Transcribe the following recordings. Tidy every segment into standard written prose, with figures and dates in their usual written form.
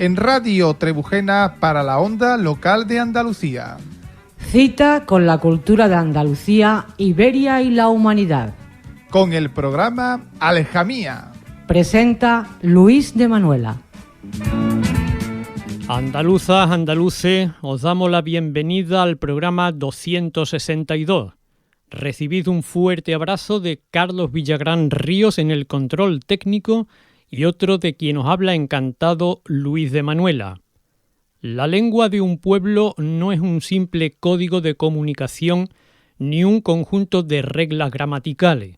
En Radio Trebujena para la onda local de Andalucía. Cita con la cultura de Andalucía, Iberia y la humanidad. Con el programa Aljamía. Presenta Luis de Manuela. Andaluzas, andaluces, os damos la bienvenida al programa 262. Recibid un fuerte abrazo de Carlos Villagrán Ríos en el control técnico y otro de quien os habla encantado, Luis de Manuela. La lengua de un pueblo no es un simple código de comunicación ni un conjunto de reglas gramaticales.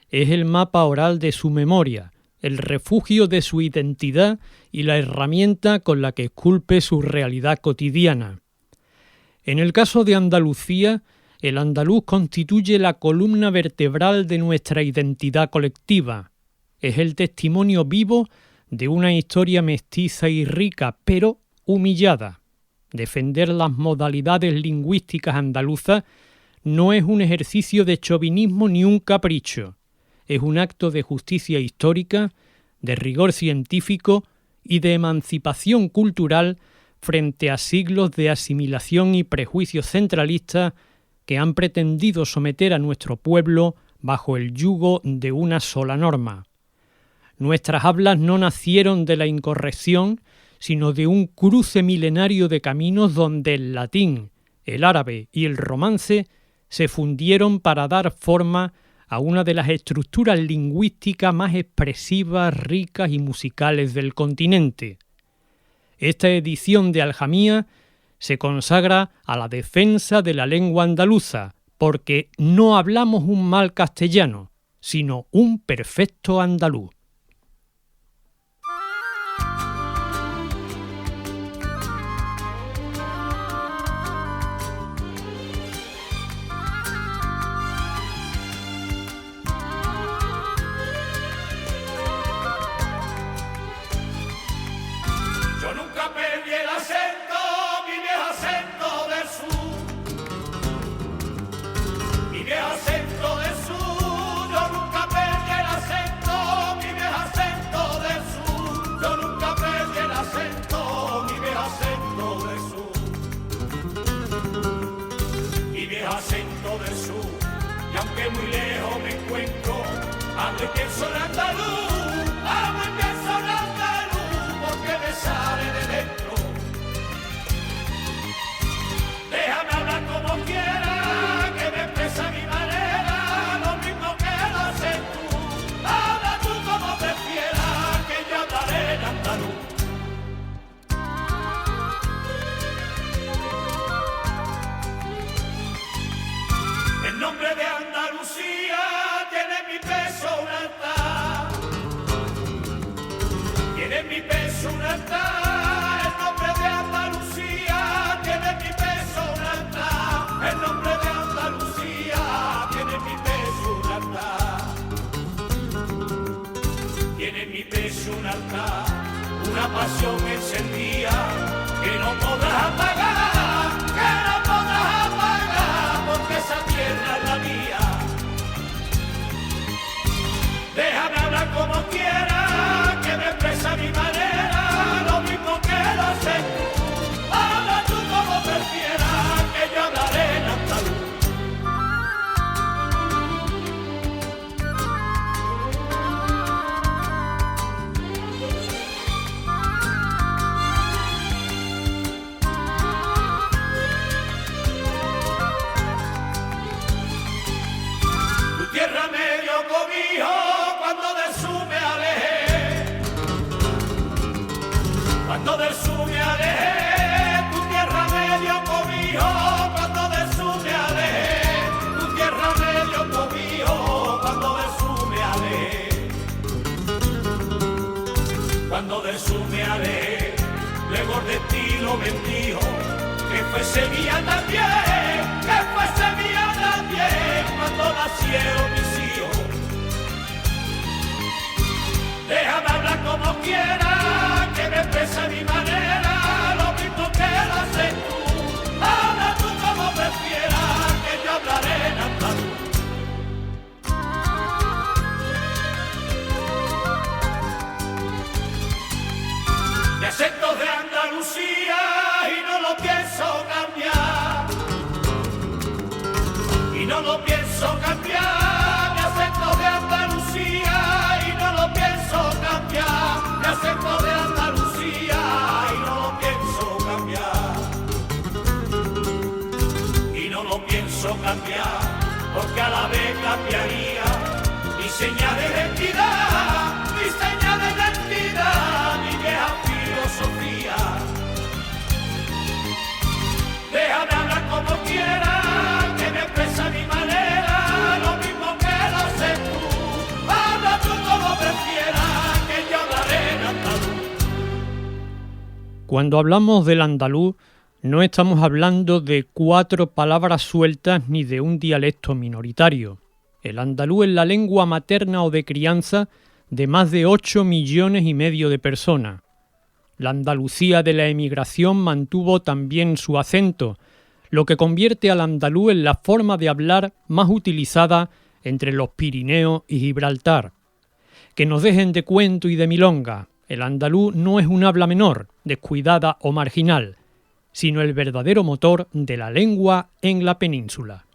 Es el mapa oral de su memoria, el refugio de su identidad y la herramienta con la que esculpe su realidad cotidiana. En el caso de Andalucía, el andaluz constituye la columna vertebral de nuestra identidad colectiva. Es el testimonio vivo de una historia mestiza y rica, pero humillada. Defender las modalidades lingüísticas andaluzas no es un ejercicio de chauvinismo ni un capricho. Es un acto de justicia histórica, de rigor científico y de emancipación cultural frente a siglos de asimilación y prejuicios centralistas que han pretendido someter a nuestro pueblo bajo el yugo de una sola norma. Nuestras hablas no nacieron de la incorrección, sino de un cruce milenario de caminos donde el latín, el árabe y el romance se fundieron para dar forma a una de las estructuras lingüísticas más expresivas, ricas y musicales del continente. Esta edición de Aljamía se consagra a la defensa de la lengua andaluza, porque no hablamos un mal castellano, sino un perfecto andaluz. Muy lejos me encuentro, hablo y pienso en andaluz, hablo y pienso en andaluz, porque me sale de dentro. Déjame hablar como quiera, que me expresa mi manera, lo mismo que lo haces tú. Habla tú como prefieras, que yo hablaré en andaluz. En nombre de Andalucía tiene mi peso un altar. Tiene mi peso un altar. En nombre de Andalucía tiene mi peso un altar. En nombre de Andalucía tiene mi peso un altar. Tiene mi peso un altar. Una pasión encendida que no podrás apagar, que no podrás apagar, porque esa tierra es la mía. Déjame hablar como quiera, que me expresa mi manera, lo mismo que lo haces tú. Habla tú como prefieras, que yo hablaré en andaluz. Tu tierra me dio cobijo cuando del sur me alejé. Cuando del sur me alejé, tu tierra me dio cobijo. Cuando del sur me alejé, tu tierra me dio cobijo. Cuando del sur me alejé, cuando del sur me alejé, luego el destino me bendijo, que fuese mía también, que fuese mía también, cuando nacieron mis hijos. Déjame hablar como quiera, que me expresa mi manera, lo mismo que lo haces tú. Habla tú como prefieras. no lo pienso cambiar, mi acento de Andalucía, y no lo pienso cambiar, mi acento de Andalucía, y no lo pienso cambiar, y no lo pienso cambiar, porque a la vez cambiaría mi señal de identidad, mi señal de identidad, mi vieja filosofía. Déjame hablar como quiera, que me expresa mi manera, lo mismo que lo sé tú. Habla tú como prefieras, que yo hablaré en andaluz. Cuando hablamos del andaluz, no estamos hablando de 4 palabras sueltas ni de un dialecto minoritario. El andaluz es la lengua materna o de crianza de más de 8,5 millones de personas. La Andalucía de la emigración mantuvo también su acento, lo que convierte al andaluz en la forma de hablar más utilizada entre los Pirineos y Gibraltar. Que nos dejen de cuento y de milonga. El andaluz no es un habla menor, descuidada o marginal, sino el verdadero motor de la lengua en la península.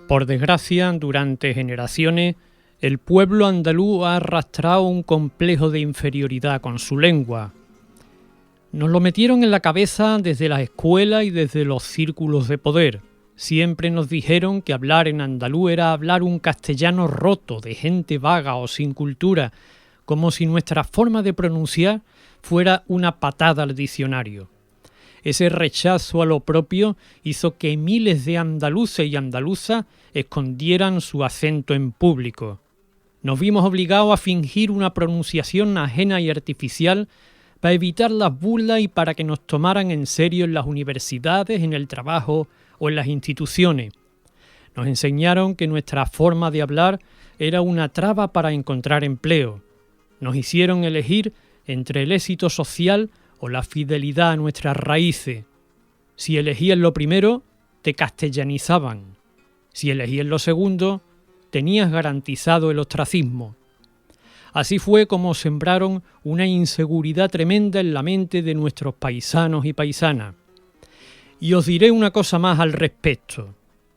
Por desgracia, durante generaciones, el pueblo andaluz ha arrastrado un complejo de inferioridad con su lengua. Nos lo metieron en la cabeza desde las escuelas y desde los círculos de poder. Siempre nos dijeron que hablar en andaluz era hablar un castellano roto, de gente vaga o sin cultura, como si nuestra forma de pronunciar fuera una patada al diccionario. Ese rechazo a lo propio hizo que miles de andaluces y andaluzas escondieran su acento en público. Nos vimos obligados a fingir una pronunciación ajena y artificial para evitar las burlas y para que nos tomaran en serio en las universidades, en el trabajo o en las instituciones. Nos enseñaron que nuestra forma de hablar era una traba para encontrar empleo. Nos hicieron elegir entre el éxito social o la fidelidad a nuestras raíces. Si elegías lo primero, te castellanizaban. Si elegías lo segundo, tenías garantizado el ostracismo. Así fue como sembraron una inseguridad tremenda en la mente de nuestros paisanos y paisanas. Y os diré una cosa más al respecto.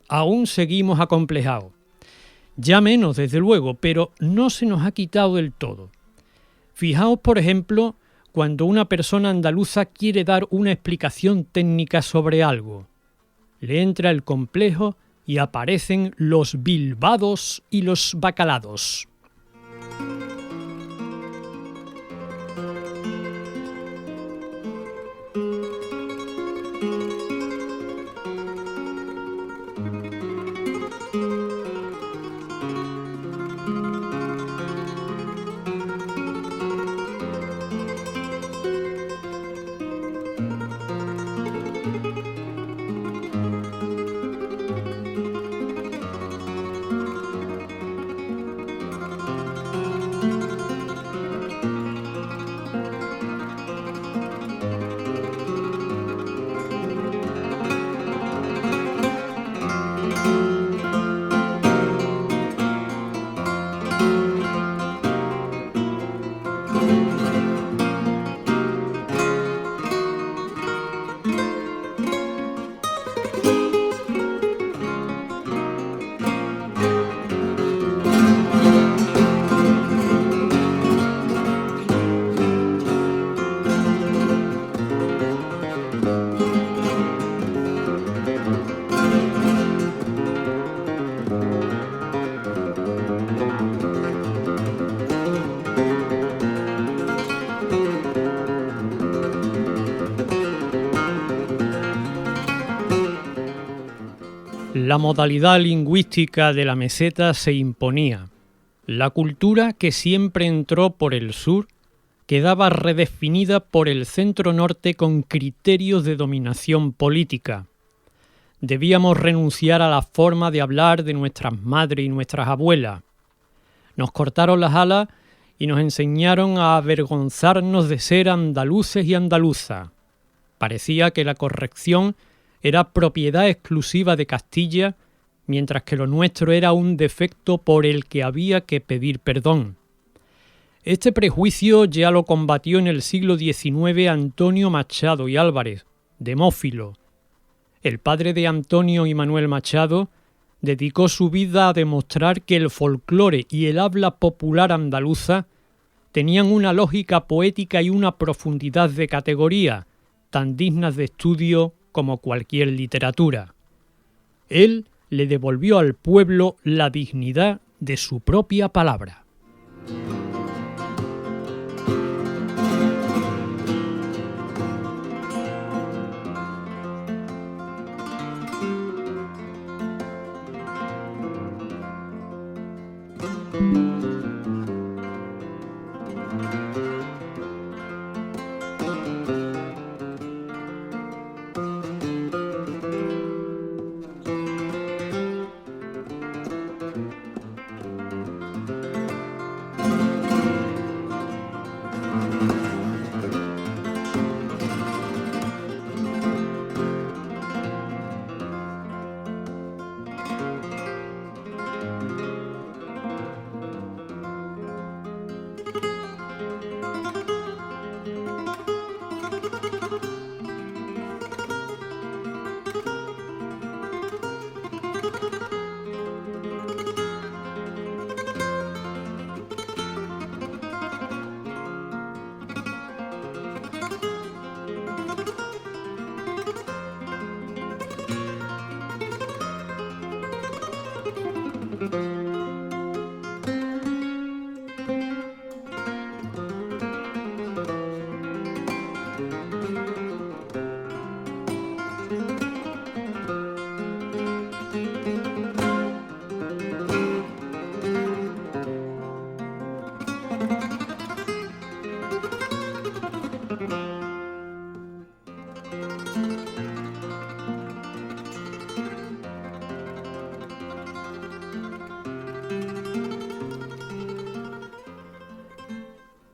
Aún seguimos acomplejados. Ya menos, desde luego, pero no se nos ha quitado del todo. Fijaos, por ejemplo, cuando una persona andaluza quiere dar una explicación técnica sobre algo. Le entra el complejo y aparecen los bilbados y los bacalados. La modalidad lingüística de la meseta se imponía. La cultura que siempre entró por el sur quedaba redefinida por el centro-norte con criterios de dominación política. Debíamos renunciar a la forma de hablar de nuestras madres y nuestras abuelas. Nos cortaron las alas y nos enseñaron a avergonzarnos de ser andaluces y andaluzas. Parecía que la corrección era propiedad exclusiva de Castilla, mientras que lo nuestro era un defecto por el que había que pedir perdón. Este prejuicio ya lo combatió en el siglo XIX Antonio Machado y Álvarez, demófilo. El padre de Antonio y Manuel Machado dedicó su vida a demostrar que el folclore y el habla popular andaluza tenían una lógica poética y una profundidad de categoría, tan dignas de estudio como cualquier literatura. Él le devolvió al pueblo la dignidad de su propia palabra.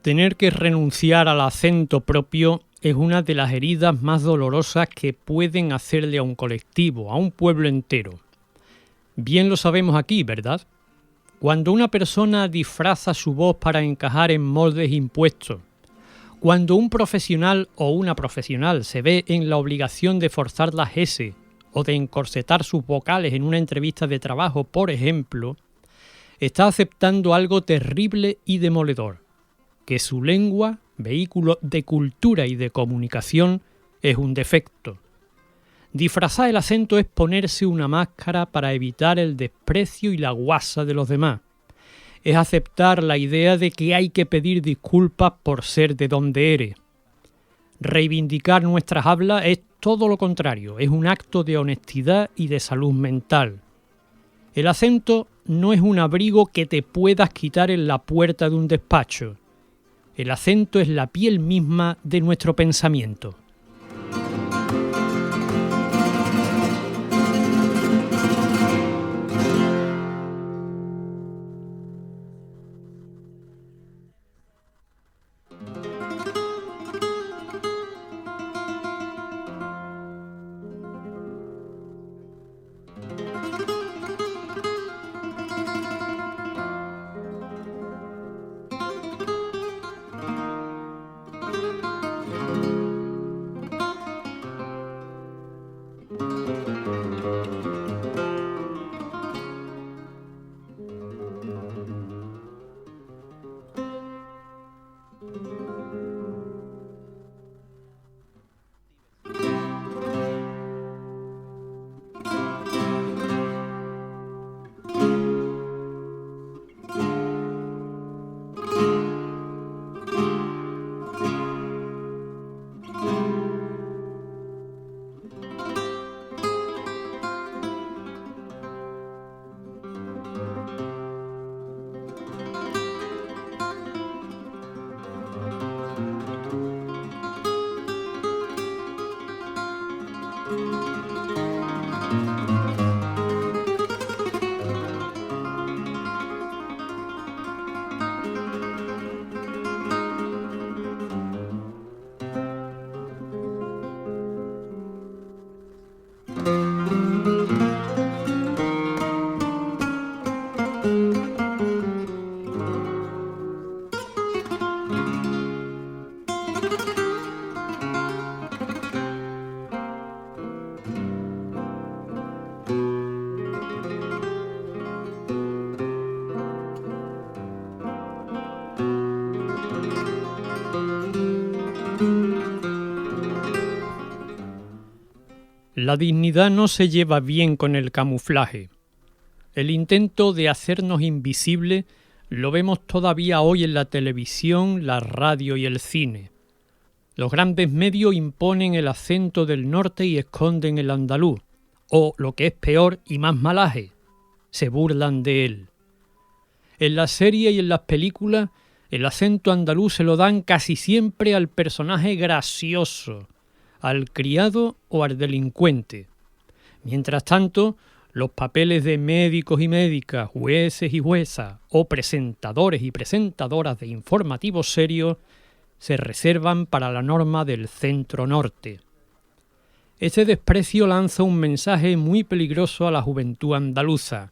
Tener que renunciar al acento propio es una de las heridas más dolorosas que pueden hacerle a un colectivo, a un pueblo entero. Bien lo sabemos aquí, ¿verdad? Cuando una persona disfraza su voz para encajar en moldes impuestos, cuando un profesional o una profesional se ve en la obligación de forzar las S o de encorsetar sus vocales en una entrevista de trabajo, por ejemplo, está aceptando algo terrible y demoledor: que su lengua, vehículo de cultura y de comunicación, es un defecto. Disfrazar el acento es ponerse una máscara para evitar el desprecio y la guasa de los demás. Es aceptar la idea de que hay que pedir disculpas por ser de donde eres. Reivindicar nuestras hablas es todo lo contrario, es un acto de honestidad y de salud mental. El acento no es un abrigo que te puedas quitar en la puerta de un despacho. El acento es la piel misma de nuestro pensamiento. La dignidad no se lleva bien con el camuflaje. El intento de hacernos invisible lo vemos todavía hoy en la televisión, la radio y el cine. Los grandes medios imponen el acento del norte y esconden el andaluz, o, lo que es peor y más malaje, se burlan de él. En las series y en las películas, el acento andaluz se lo dan casi siempre al personaje gracioso, al criado o al delincuente. Mientras tanto, los papeles de médicos y médicas, jueces y juezas o presentadores y presentadoras de informativos serios se reservan para la norma del centro-norte. Ese desprecio lanza un mensaje muy peligroso a la juventud andaluza,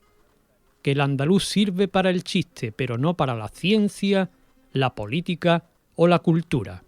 que el andaluz sirve para el chiste, pero no para la ciencia, la política o la cultura.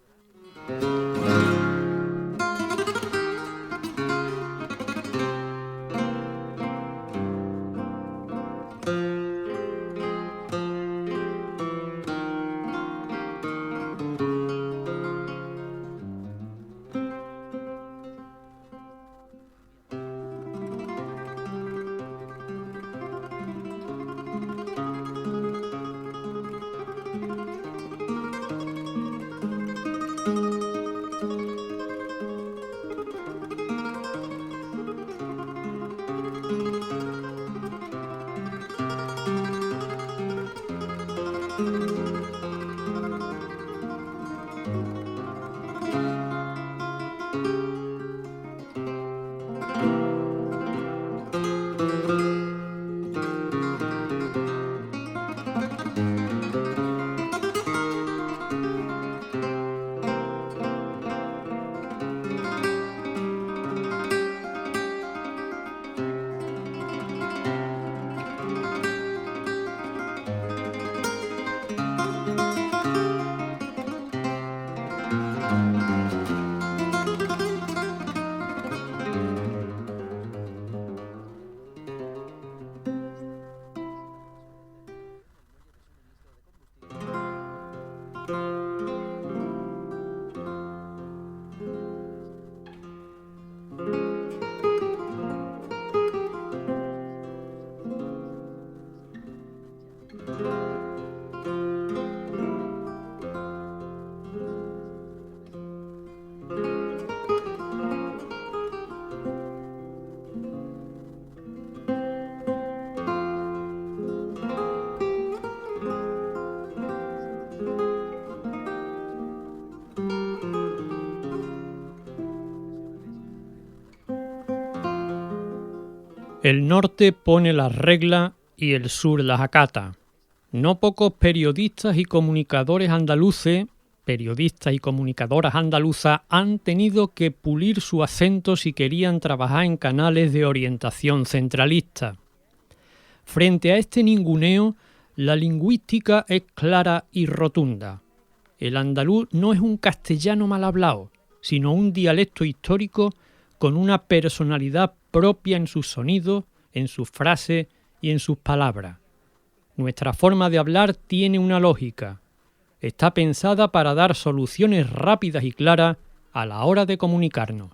El norte pone las reglas y el sur las acata. No pocos periodistas y comunicadores andaluces, periodistas y comunicadoras andaluzas han tenido que pulir su acento si querían trabajar en canales de orientación centralista. Frente a este ninguneo, la lingüística es clara y rotunda. El andaluz no es un castellano mal hablado, sino un dialecto histórico con una personalidad propia en sus sonidos, en sus frases y en sus palabras. Nuestra forma de hablar tiene una lógica. está pensada para dar soluciones rápidas y claras a la hora de comunicarnos.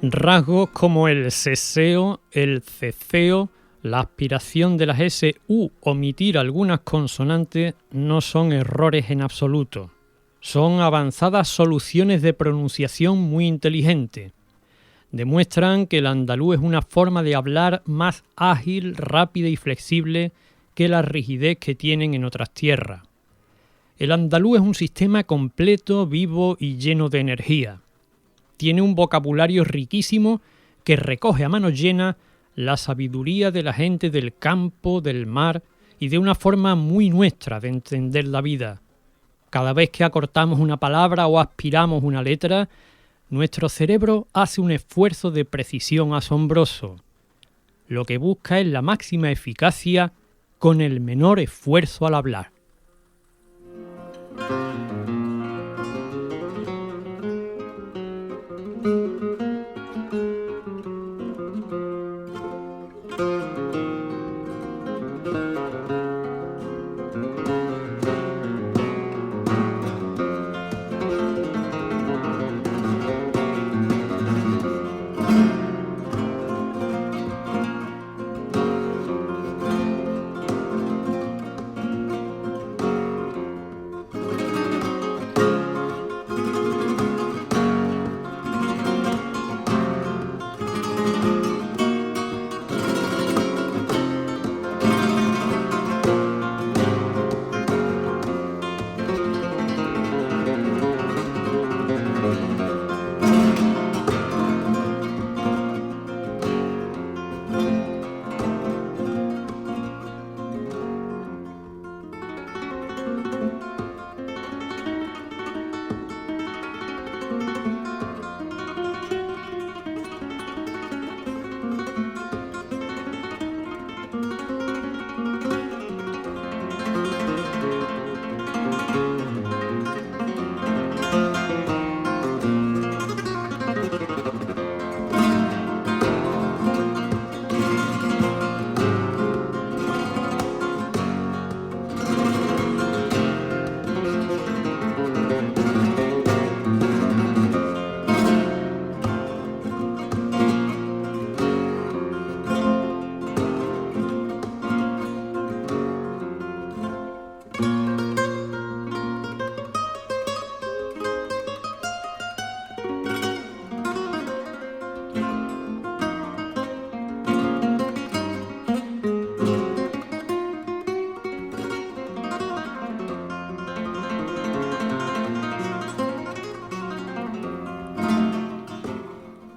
Rasgos como el seseo, el ceceo, la aspiración de las S u omitir algunas consonantes no son errores en absoluto. Son avanzadas soluciones de pronunciación muy inteligentes. Demuestran que el andaluz es una forma de hablar más ágil, rápida y flexible que la rigidez que tienen en otras tierras. El andaluz es un sistema completo, vivo y lleno de energía. Tiene un vocabulario riquísimo que recoge a mano llena la sabiduría de la gente del campo, del mar y de una forma muy nuestra de entender la vida. Cada vez que acortamos una palabra o aspiramos una letra, nuestro cerebro hace un esfuerzo de precisión asombroso. Lo que busca es la máxima eficacia con el menor esfuerzo al hablar.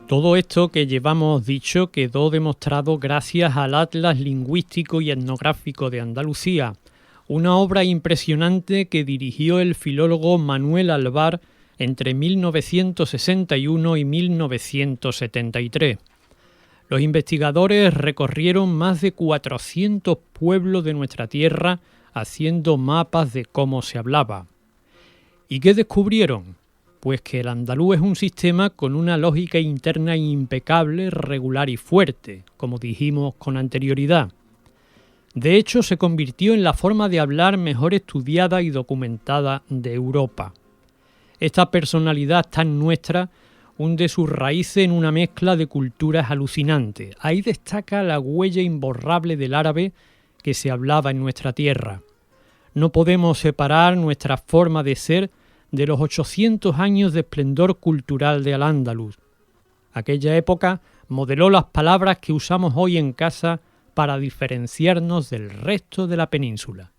Todo esto que llevamos dicho quedó demostrado gracias al Atlas Lingüístico y Etnográfico de Andalucía, una obra impresionante que dirigió el filólogo Manuel Alvar entre 1961 y 1973. Los investigadores recorrieron más de 400 pueblos de nuestra tierra haciendo mapas de cómo se hablaba. ¿Y qué descubrieron? Pues que el andaluz es un sistema con una lógica interna impecable, regular y fuerte, como dijimos con anterioridad. De hecho, se convirtió en la forma de hablar mejor estudiada y documentada de Europa. Esta personalidad tan nuestra hunde sus raíces en una mezcla de culturas alucinante. Ahí destaca la huella imborrable del árabe que se hablaba en nuestra tierra. No podemos separar nuestra forma de ser de los 800 años de esplendor cultural de Al-Ándalus. Aquella época modeló las palabras que usamos hoy en casa para diferenciarnos del resto de la península.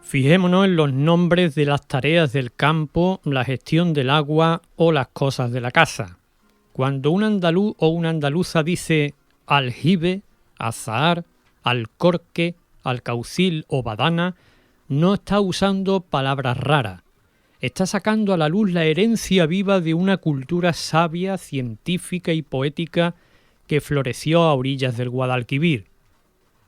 Fijémonos en los nombres de las tareas del campo, la gestión del agua o las cosas de la casa. Cuando un andaluz o una andaluza dice aljibe, azahar, alcorque, alcaucil o badana, no está usando palabras raras. Está sacando a la luz la herencia viva de una cultura sabia, científica y poética que floreció a orillas del Guadalquivir.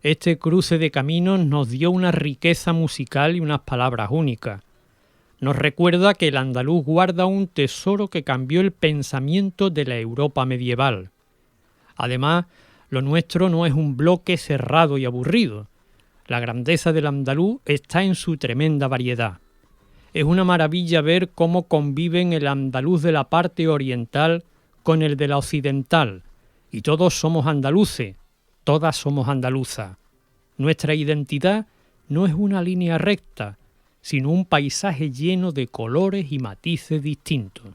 Este cruce de caminos nos dio una riqueza musical y unas palabras únicas. Nos recuerda que el andaluz guarda un tesoro que cambió el pensamiento de la Europa medieval. Además, lo nuestro no es un bloque cerrado y aburrido. La grandeza del andaluz está en su tremenda variedad. Es una maravilla ver cómo conviven el andaluz de la parte oriental con el de la occidental, y todos somos andaluces. Todas somos andaluzas. Nuestra identidad no es una línea recta, sino un paisaje lleno de colores y matices distintos.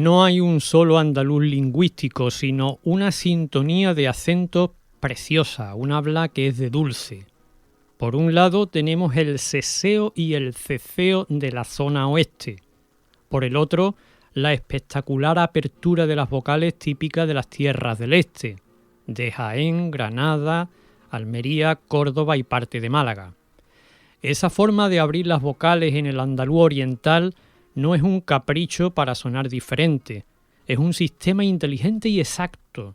No hay un solo andaluz lingüístico, sino una sintonía de acentos preciosa, un habla que es de dulce. Por un lado tenemos el seseo y el ceceo de la zona oeste. Por el otro, la espectacular apertura de las vocales típicas de las tierras del este, de Jaén, Granada, Almería, Córdoba y parte de Málaga. Esa forma de abrir las vocales en el andaluz oriental no es un capricho para sonar diferente, es un sistema inteligente y exacto.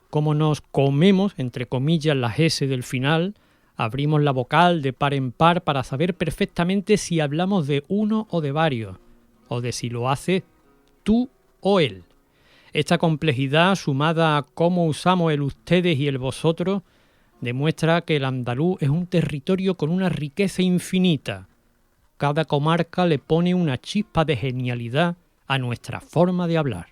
Como nos comemos, entre comillas, las S del final, abrimos la vocal de par en par para saber perfectamente si hablamos de uno o de varios, o de si lo hace tú o él. Esta complejidad, sumada a cómo usamos el ustedes y el vosotros, demuestra que el andaluz es un territorio con una riqueza infinita. Cada comarca le pone una chispa de genialidad a nuestra forma de hablar.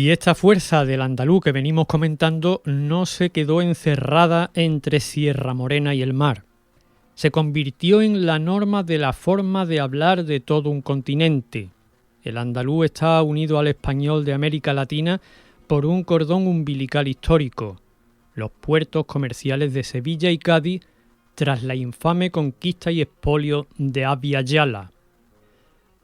Y esta fuerza del andaluz que venimos comentando no se quedó encerrada entre Sierra Morena y el mar. Se convirtió en la norma de la forma de hablar de todo un continente. El andaluz está unido al español de América Latina por un cordón umbilical histórico, los puertos comerciales de Sevilla y Cádiz tras la infame conquista y expolio de Abya Yala.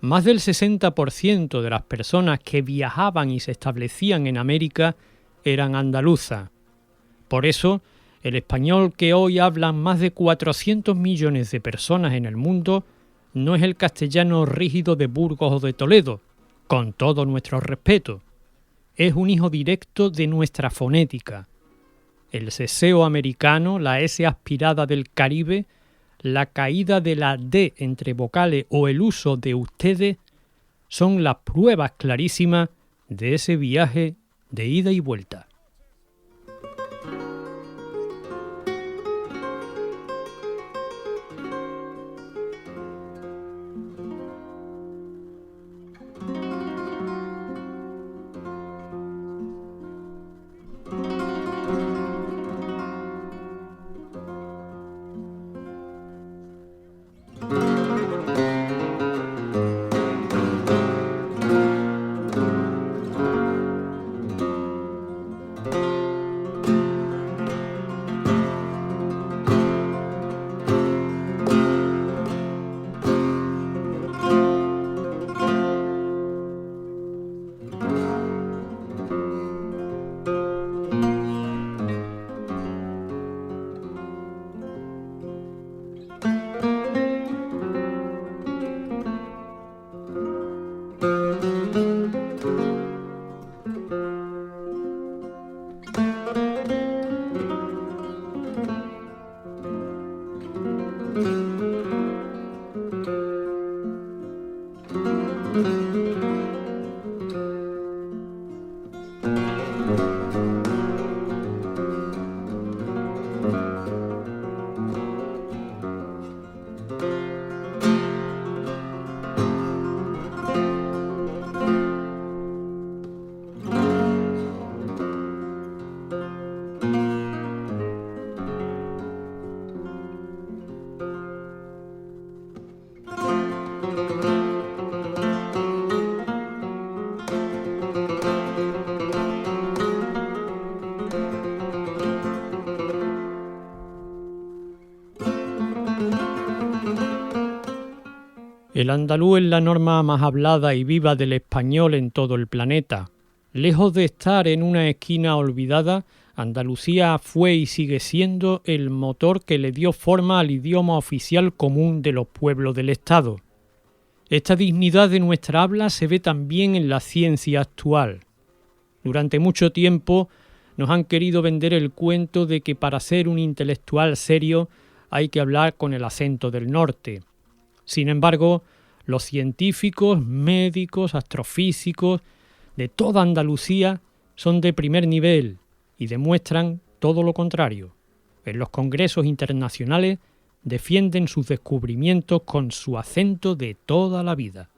Más del 60% de las personas que viajaban y se establecían en América eran andaluzas. Por eso, el español que hoy hablan más de 400 millones de personas en el mundo no es el castellano rígido de Burgos o de Toledo, con todo nuestro respeto. Es un hijo directo de nuestra fonética. El seseo americano, la S aspirada del Caribe, la caída de la D entre vocales o el uso de ustedes son las pruebas clarísimas de ese viaje de ida y vuelta. El andaluz es la norma más hablada y viva del español en todo el planeta. Lejos de estar en una esquina olvidada, Andalucía fue y sigue siendo el motor que le dio forma al idioma oficial común de los pueblos del Estado. Esta dignidad de nuestra habla se ve también en la ciencia actual. Durante mucho tiempo nos han querido vender el cuento de que para ser un intelectual serio hay que hablar con el acento del norte. Sin embargo, los científicos, médicos, astrofísicos de toda Andalucía son de primer nivel y demuestran todo lo contrario. En los congresos internacionales defienden sus descubrimientos con su acento de toda la vida.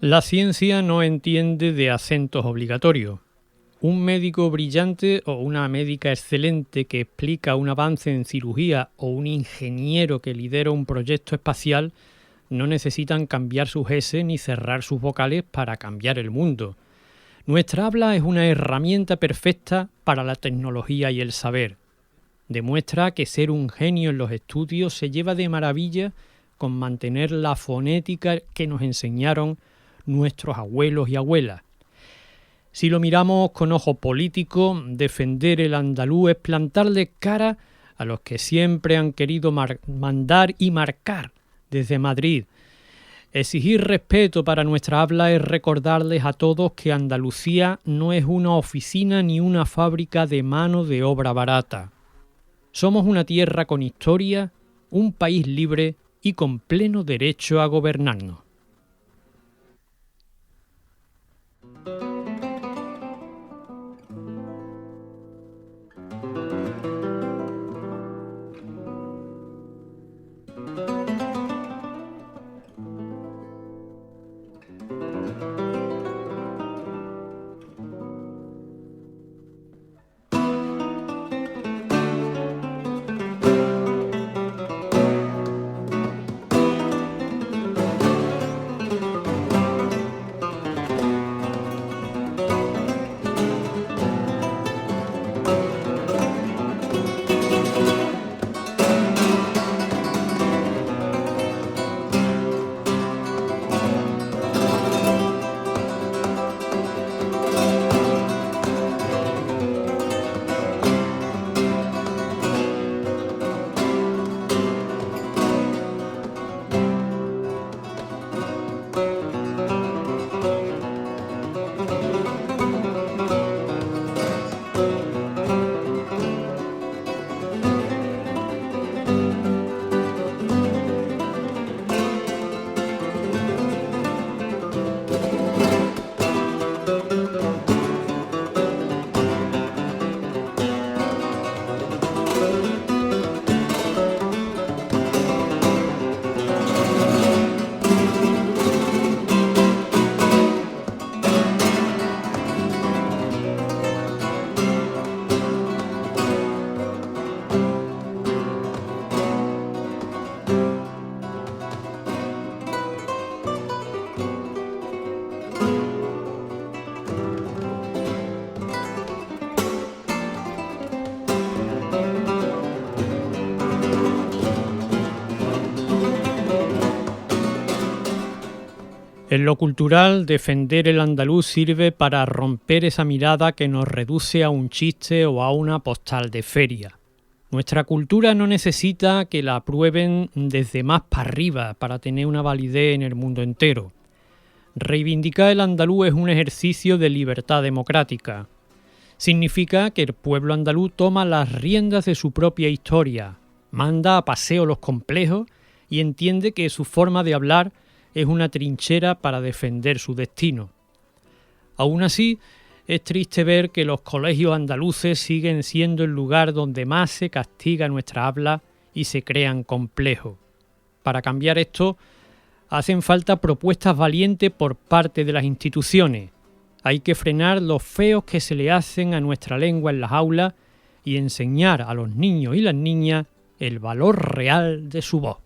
La ciencia no entiende de acentos obligatorios. Un médico brillante o una médica excelente que explica un avance en cirugía o un ingeniero que lidera un proyecto espacial no necesitan cambiar sus S ni cerrar sus vocales para cambiar el mundo. Nuestra habla es una herramienta perfecta para la tecnología y el saber. Demuestra que ser un genio en los estudios se lleva de maravilla con mantener la fonética que nos enseñaron nuestros abuelos y abuelas. Si lo miramos con ojo político, defender el andaluz es plantarle cara a los que siempre han querido mandar y marcar desde Madrid. Exigir respeto para nuestra habla es recordarles a todos que Andalucía no es una oficina ni una fábrica de mano de obra barata. Somos una tierra con historia, un país libre y con pleno derecho a gobernarnos. En lo cultural, defender el andaluz sirve para romper esa mirada que nos reduce a un chiste o a una postal de feria. Nuestra cultura no necesita que la aprueben desde más para arriba para tener una validez en el mundo entero. Reivindicar el andaluz es un ejercicio de libertad democrática. Significa que el pueblo andaluz toma las riendas de su propia historia, manda a paseo los complejos y entiende que su forma de hablar es una trinchera para defender su destino. Aún así, es triste ver que los colegios andaluces siguen siendo el lugar donde más se castiga nuestra habla y se crean complejos. Para cambiar esto, hacen falta propuestas valientes por parte de las instituciones. Hay que frenar los feos que se le hacen a nuestra lengua en las aulas y enseñar a los niños y las niñas el valor real de su voz.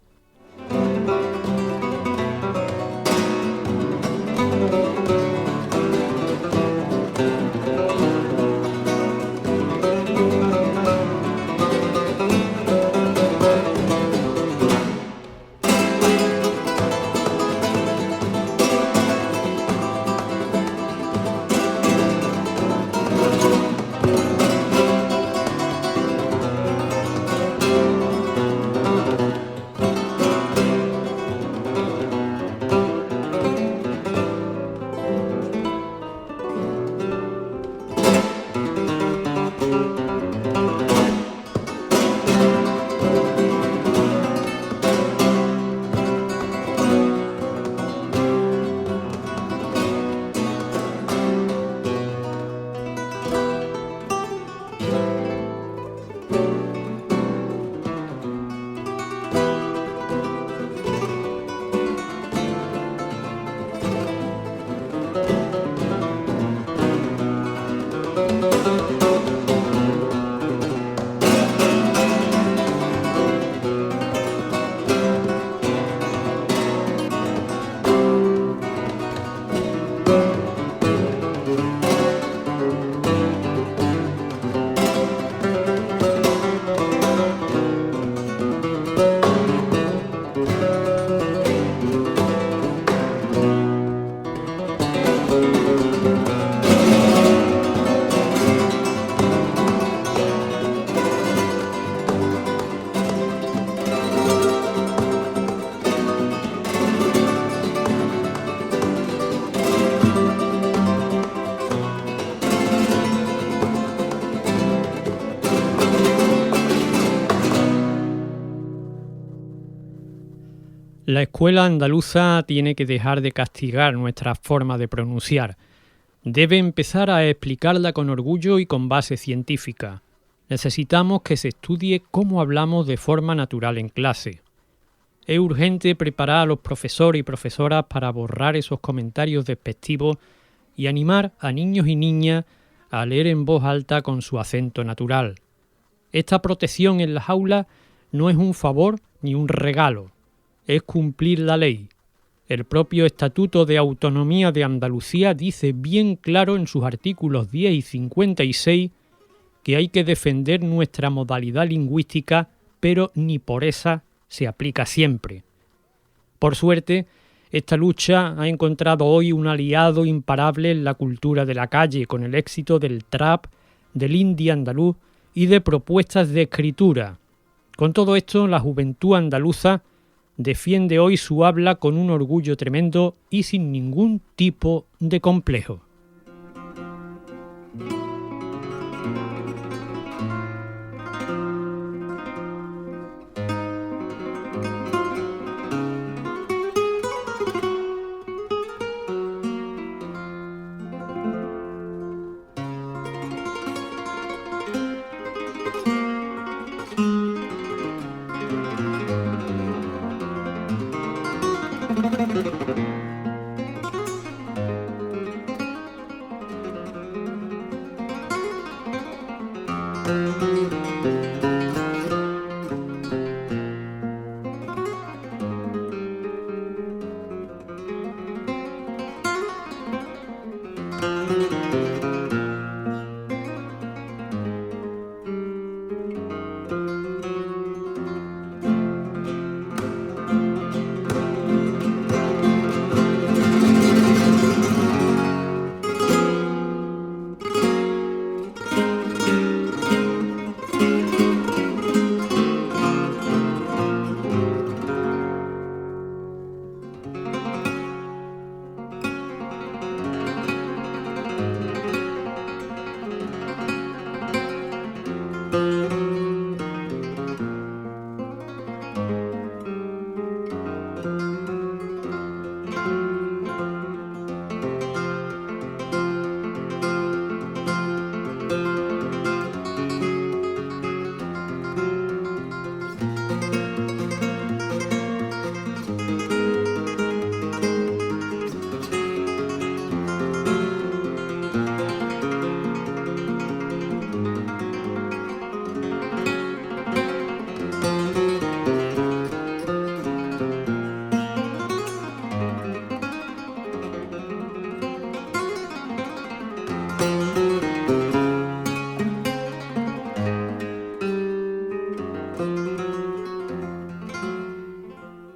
La escuela andaluza tiene que dejar de castigar nuestra forma de pronunciar. Debe empezar a explicarla con orgullo y con base científica. Necesitamos que se estudie cómo hablamos de forma natural en clase. Es urgente preparar a los profesores y profesoras para borrar esos comentarios despectivos y animar a niños y niñas a leer en voz alta con su acento natural. Esta protección en las aulas no es un favor ni un regalo. Es cumplir la ley. El propio Estatuto de Autonomía de Andalucía dice bien claro en sus artículos 10 y 56 que hay que defender nuestra modalidad lingüística, pero ni por esa se aplica siempre. Por suerte, esta lucha ha encontrado hoy un aliado imparable en la cultura de la calle, con el éxito del trap, del indie andaluz y de propuestas de escritura. Con todo esto, la juventud andaluza defiende hoy su habla con un orgullo tremendo y sin ningún tipo de complejo.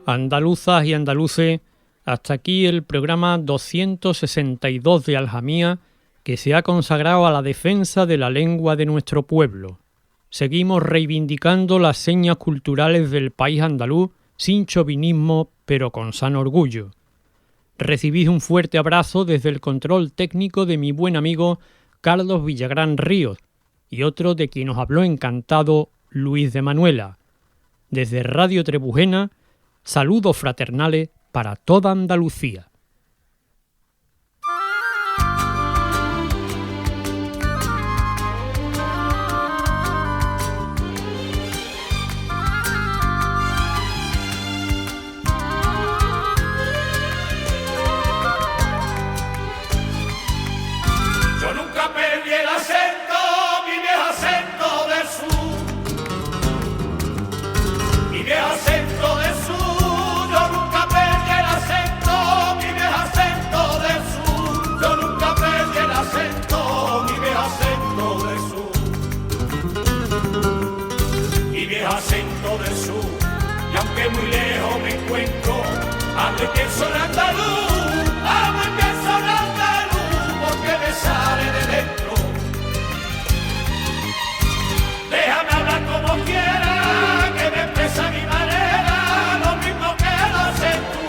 Andaluzas y andaluces, hasta aquí el programa 262 de Aljamía, que se ha consagrado a la defensa de la lengua de nuestro pueblo. Seguimos reivindicando las señas culturales del país andaluz sin chauvinismo, pero con sano orgullo. Recibid un fuerte abrazo desde el control técnico de mi buen amigo Carlos Villagrán Ríos y otro de quien os habló encantado, Luis de Manuela. Desde Radio Trebujena, saludos fraternales para toda Andalucía. Yo nunca perdí el acento, mi viejo acento del sur. Mi viejo acento del sur, yo nunca perdí el acento, mi viejo acento del sur. Yo nunca perdí el acento, mi viejo acento del sur. Mi viejo acento del sur, y aunque muy lejos me encuentro, hablo y pienso en andaluz, hablo y pienso en andaluz, porque me sale de dentro. Déjame hablar como quiera, que me expresa mi manera, lo mismo que lo haces tú.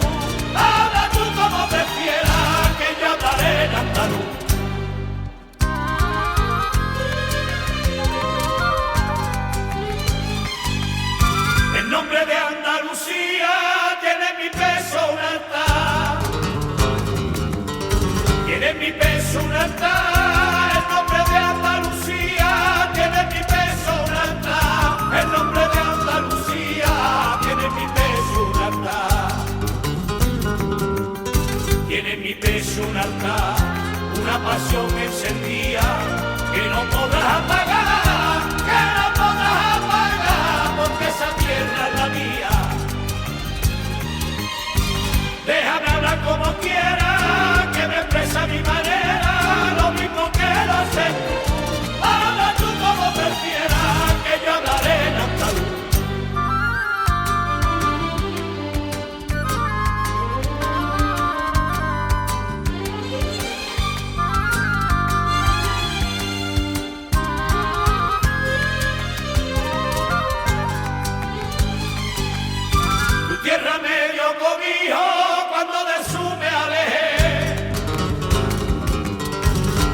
Habla tú como prefieras, que yo hablaré en andaluz. El nombre de Andalucía tiene en mi peso un altar. Tiene en mi peso un altar. El nombre de Andalucía tiene en mi peso un altar. El nombre de Andalucía tiene en mi peso un altar. Tiene en mi peso un altar, una pasión encendida que no podrás apagar, que no podrás apagar, porque esa tierra es la mía. Déjame hablar como quiera, que me expresa mi manera, lo mismo que lo haces tú. Habla tú como prefieras, que yo hablaré en andaluz. Tu tierra me dio cobijo cuando del sur me alejé.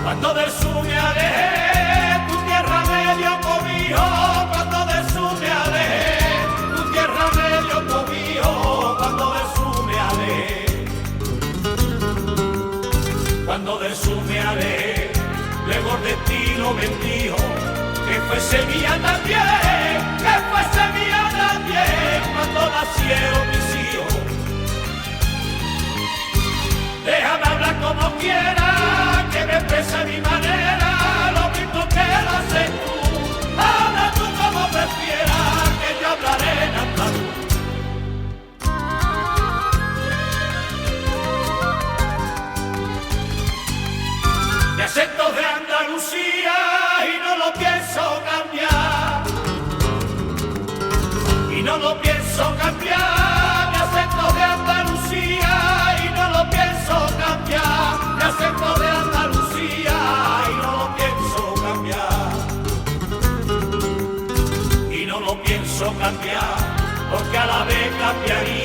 Cuando del sur me alejé, tu tierra me dio cobijo. Cuando del sur me alejé, tu tierra me dio cobijo. Cuando del sur me alejé, cuando del sur me alejé, luego el destino me bendijo, que fuese mía también, que fuese mía también, cuando nacieron mis hijos. Déjame hablar como quiera, que me exprese mi manera, lo mismo que lo haces tú. Habla tú como prefieras, que yo hablaré en andaluz. De acentos de Andalucía y no lo pienso cambiar. Y no lo pienso cambiar, mi acento de Andalucía y no lo pienso cambiar, mi acento de Andalucía y no lo pienso cambiar. Y no lo pienso cambiar, porque a la vez cambiaría